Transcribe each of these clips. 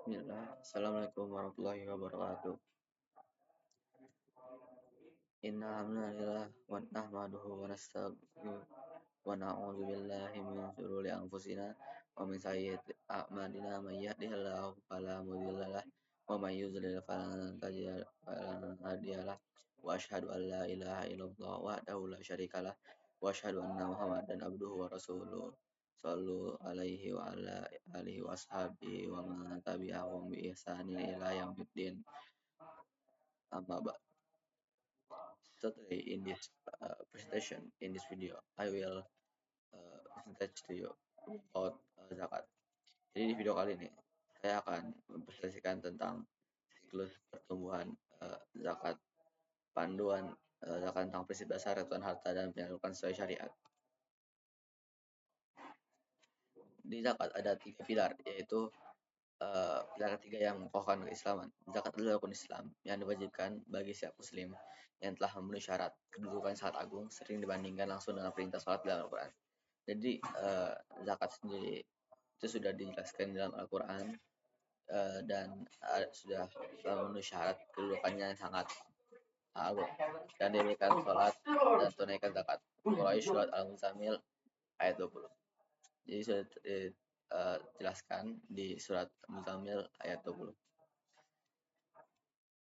Bismillah. Assalamualaikum warahmatullahi wabarakatuh. Inna hamdalillah wa nahmaduhu wa nastaghfiruh wa na'udzu billahi min shururi anfusina wa min sayyiati a'malina may yahdihillahu fala mudilla lahu wa may yudlil fala hadiya lahu wa asyhadu an la ilaha illallah wahdahu la syarika lah wa asyhadu anna muhammadan abduhu wa rasuluh sallu alaihi wa ala alihi wa ashabihi wa man tabi'ahum bi ihsanin ila yaumiddin. Amma ba'd. So today in this presentation, in this video, I will present to you about zakat. Jadi di video kali ini saya akan mempresentasikan tentang siklus pertumbuhan zakat, panduan zakat tentang prinsip dasar ketentuan harta dan penyaluran sesuai syariat. Di zakat ada 3 pilar, yaitu pilar ketiga yang mengokohkan keislaman. Zakat adalah rukun Islam yang diwajibkan bagi setiap muslim yang telah memenuhi syarat. Kedudukan sangat agung, sering dibandingkan langsung dengan perintah salat dalam Al-Quran. Jadi zakat sendiri itu sudah dijelaskan dalam Al-Quran dan sudah memenuhi syarat, kedudukannya yang sangat agung, dan diberikan salat dan tunaikan zakat. Quraisy surat Al-Muzammil ayat 20. Jadi sudah jelaskan di surat Al-Muzammil ayat 20.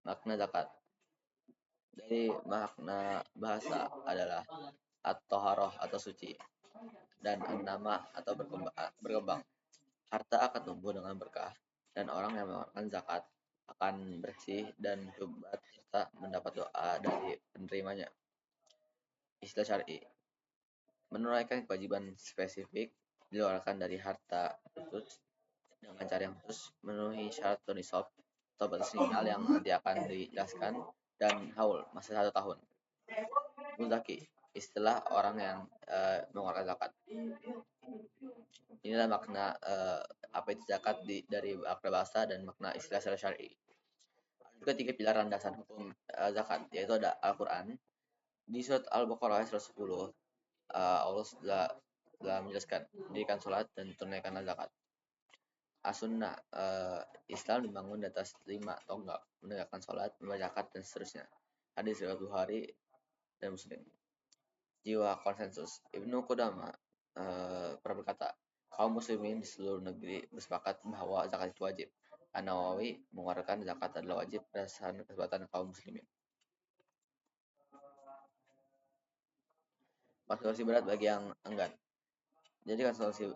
Makna zakat. Dari makna bahasa adalah at-thaharah atau suci, dan an-nama atau berkembang. Harta akan tumbuh dengan berkah, dan orang yang mengeluarkan zakat akan bersih dan tobat serta mendapat doa dari penerimanya. Istilah syar'i. Menunaikan kewajiban spesifik dikeluarkan dari harta khusus dengan cara yang khusus, memenuhi syarat nisab atau batas minimal yang nanti akan dijelaskan, dan haul masa 1 tahun. Muzaki, istilah orang yang mengeluarkan zakat. Inilah makna apa itu zakat dari makna bahasa dan makna istilah secara syar'i. Juga 3 pilar landasan hukum zakat, yaitu ada Al-Quran. Di surat Al-Baqarah ayat 110, Allah telah menjelaskan mendirikan sholat dan tunaikanlah zakat. As-sunnah, Islam dibangun di atas 5 tonggak: menegakkan sholat, membayar zakat, dan seterusnya. Hadis riwayat Bukhari dan Muslim. Jiwa konsensus. Ibnu Qudamah pernah berkata, kaum muslimin di seluruh negeri bersepakat bahwa zakat itu wajib. An-Nawawi mengeluarkan zakat adalah wajib berdasarkan kesepakatan kaum muslimin. Konsekuensi berat bagi yang enggan. Jadi konsekuensi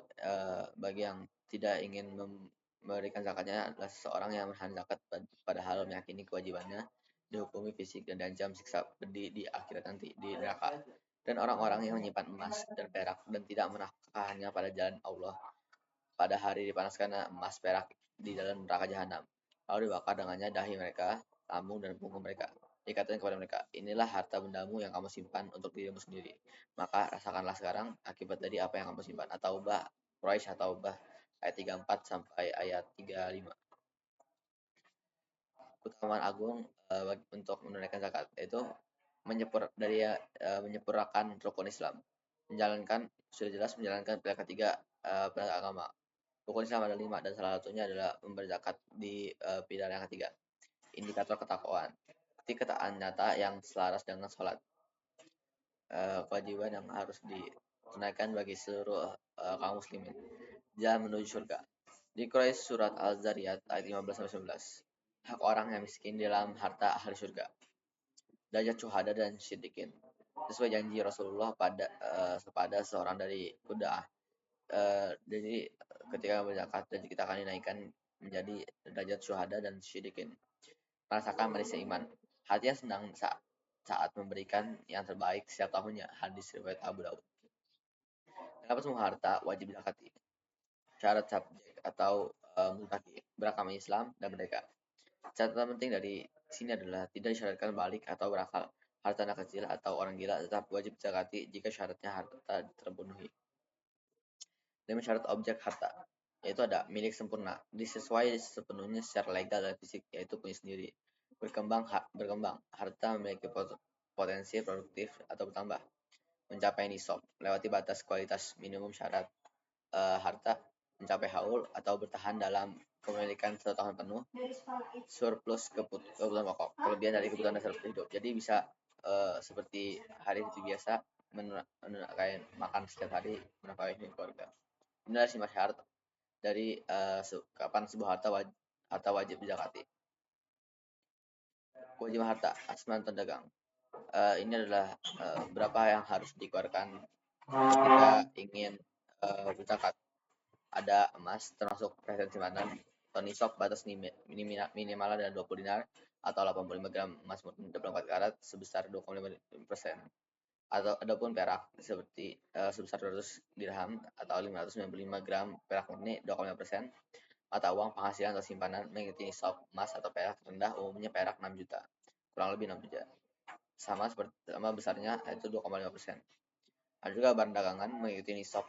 bagi yang tidak ingin memberikan zakatnya adalah seseorang yang menahan zakat padahal meyakini kewajibannya, dihukumi fisik dan diancam siksa pedih di akhirat nanti di neraka. Dan orang-orang yang menyimpan emas dan perak dan tidak menafkahkannya pada jalan Allah pada hari dipanaskan emas perak di dalam neraka jahanam, lalu dibakar dengannya dahi mereka, lambung dan punggung mereka. Dikatakan kepada mereka, inilah harta bendamu yang kamu simpan untuk dirimu sendiri, maka rasakanlah sekarang akibat dari apa yang kamu simpan. At-Taubah, Quraisy At-Taubah ayat 34 sampai ayat 35. Keutamaan agung untuk menunaikan zakat, yaitu menyempurnakan rukun Islam, sudah jelas menjalankan pilar ketiga pilar agama. Rukun Islam ada 5, dan salah satunya adalah memberi zakat di pilar yang ketiga. Indikator ketakwaan, ketaan nyata yang selaras dengan sholat, kewajiban yang harus ditunaikan bagi seluruh kaum muslimin. Jalan menuju surga. Di Quraisy surat Al-Zariyat ayat 15-19. Hak orang yang miskin dalam harta ahli surga. Derajat syuhada dan siddiqin. Sesuai janji Rasulullah kepada seorang dari Quda'ah. Jadi ketika berzakat dan kita akan dinaikkan menjadi derajat syuhada dan siddiqin. Merasakan manisnya iman. Hatinya senang saat memberikan yang terbaik setiap tahunnya. Hadis riwayat Abu Daud. Kenapa semua harta wajib zakati? Syarat subjek atau muzaki, beragama Islam dan merdeka. Catatan penting dari sini adalah tidak disyaratkan balik atau berakal, harta anak kecil atau orang gila tetap wajib zakati jika syaratnya harta terpenuhi. 5 syarat objek harta, yaitu ada milik sempurna, disesuai sepenuhnya secara legal dan fisik, yaitu punya sendiri. Berkembang, harta memiliki potensi produktif atau bertambah. Mencapai nisab, melewati batas kualitas minimum syarat harta, mencapai haul atau bertahan dalam kepemilikan 1 tahun penuh, surplus kebutuhan pokok, kelebihan dari kebutuhan dasar hidup. Jadi bisa seperti hari itu biasa, kayak makan setiap hari, menafkahi keluarga. Inilah sih harta dari kapan sebuah harta wajib dizakati. Kewajiban harta, asman dagang. Ini adalah berapa yang harus dikeluarkan ketika ingin berzakat. Ada emas termasuk present simpanan atau nisab batas minimal adalah 20 dinar atau 85 gram emas murni 24 karat sebesar 2,5%. Atau adapun perak seperti sebesar 200 dirham atau 595 gram perak murni 2,5%. Mata uang penghasilan atau simpanan mengikuti nisab emas atau perak rendah umumnya perak 6 juta, kurang lebih 6 juta. Sama besarnya yaitu 2,5%. Ada juga barang dagangan mengikuti nisab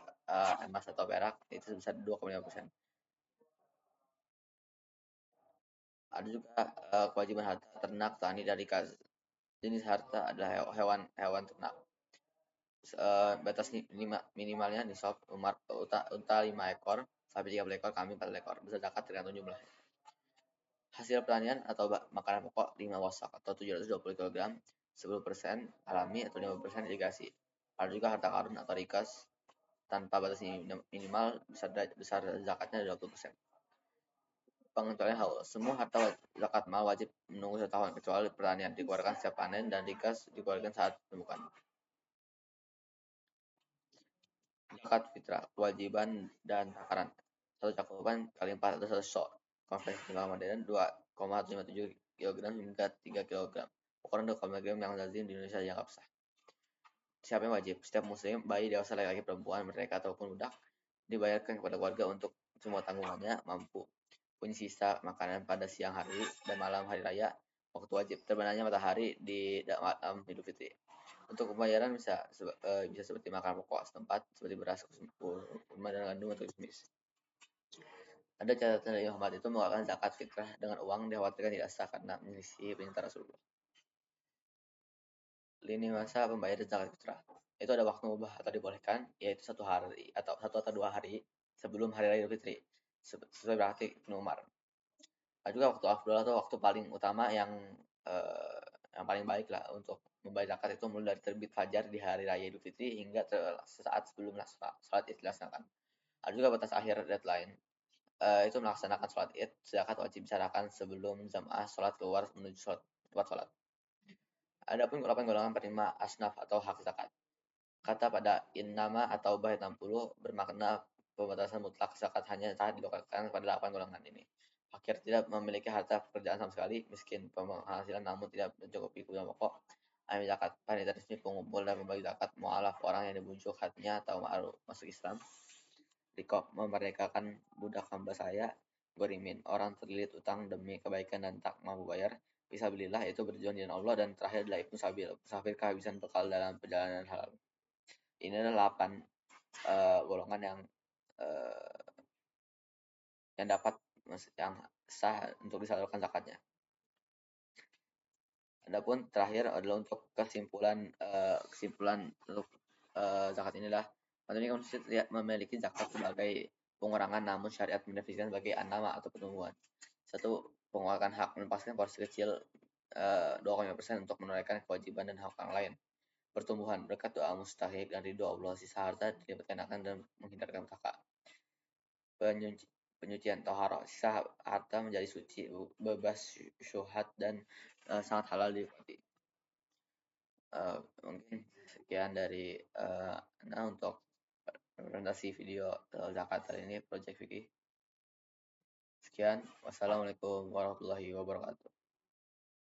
emas atau perak itu sebesar 2,5%. Ada juga kewajiban harta ternak, tani, dari jenis harta adalah hewan ternak. Batas minimalnya nisab unta 5 ekor, sapi 30 ekor, kambing 40 ekor. Bisa zakat tergantung jumlah. Hasil pertanian atau makanan pokok 5 wasak atau 720 kg, 10% alami atau 5% irigasi. Ada juga harta karun atau rikas tanpa batas minimal besar zakatnya 20%. Pengecualian haul. Semua harta zakat mal wajib menunggu 1 tahun kecuali pertanian dikeluarkan setiap panen dan rikas dikeluarkan saat temukan. Zakat fitrah, kewajiban dan takaran. 1 cakupan kali 4 atau 1 sok. Konversi timbangan modern 2,57 kg hingga 3 kg. Ukuran 2,5 gram yang lazim di Indonesia dianggap sah. Siapa yang wajib? Setiap muslim, bayi, dewasa, laki-laki, perempuan, mereka ataupun budak, dibayarkan kepada keluarga untuk semua tanggungannya mampu. Punya sisa makanan pada siang hari dan malam hari raya, waktu wajib terbenamnya matahari di malam Idul Fitri. Untuk pembayaran bisa seperti makan pokok setempat seperti beras, kurma dan gandum atau kismis. Ada catatan dari Muhammad itu mengeluarkan zakat fitrah dengan uang dikhawatirkan tidak sah karena menyelisih perintah Rasulullah. Lini masa pembayaran zakat fitrah itu ada waktu mubah atau dibolehkan, yaitu 1 hari atau 1 atau 2 hari sebelum hari raya Idul Fitri, sesuai praktik Ibnu Umar. Ada juga waktu afdal atau waktu paling utama yang paling baik lah untuk membayar zakat itu mulai dari terbit fajar di hari raya Idul Fitri hingga sesaat sebelum salat Id dilaksanakan. Ada juga batas akhir deadline, itu melaksanakan sholat Id. Zakat wajib diserahkan sebelum jamaah sholat keluar menuju tempat sholat. Adapun 8 golongan penerima asnaf atau hak zakat. Kata pada innama atau bait 60 bermakna pembatasan mutlak zakat hanya dilakukan pada 8 golongan ini. Fakir tidak memiliki harta pekerjaan sama sekali, miskin penghasilan namun tidak mencukupi kebutuhan pokok. Amil zakat, panitia resmi pengumpul dan membagi zakat, mualaf orang yang dibujuk hatinya atau ma'ruf masuk Islam. Rikob, memerdekakan budak hamba saya. Gorimin, orang terlilit utang demi kebaikan dan tak mampu bayar. Fisabilillah, itu berjuang di jalan Allah. Dan terakhir adalah Ibnu Sabil, musafir kehabisan bekal dalam perjalanan halal. Ini adalah 8 golongan uh, yang dapat yang sah untuk disalurkan zakatnya. Adapun terakhir adalah untuk kesimpulan untuk zakat inilah manusia memiliki zakat sebagai pengurangan namun syariat mendefinisikan sebagai anama atau pertumbuhan. Satu, pengurangan hak melepaskan porsi kecil 2,5% untuk menunaikan kewajiban dan hak orang lain. Pertumbuhan berkat doa mustahik dan ridho Allah, sisa harta dilipat gandakan dan menghindarkan petaka. Penyucian toharo, sisa harta menjadi suci, bebas syubhat dan sangat halal dinikmati. Mungkin sekian dari untuk presentasi video zakat kali ini, Project Vicky. Sekian, wassalamualaikum warahmatullahi wabarakatuh.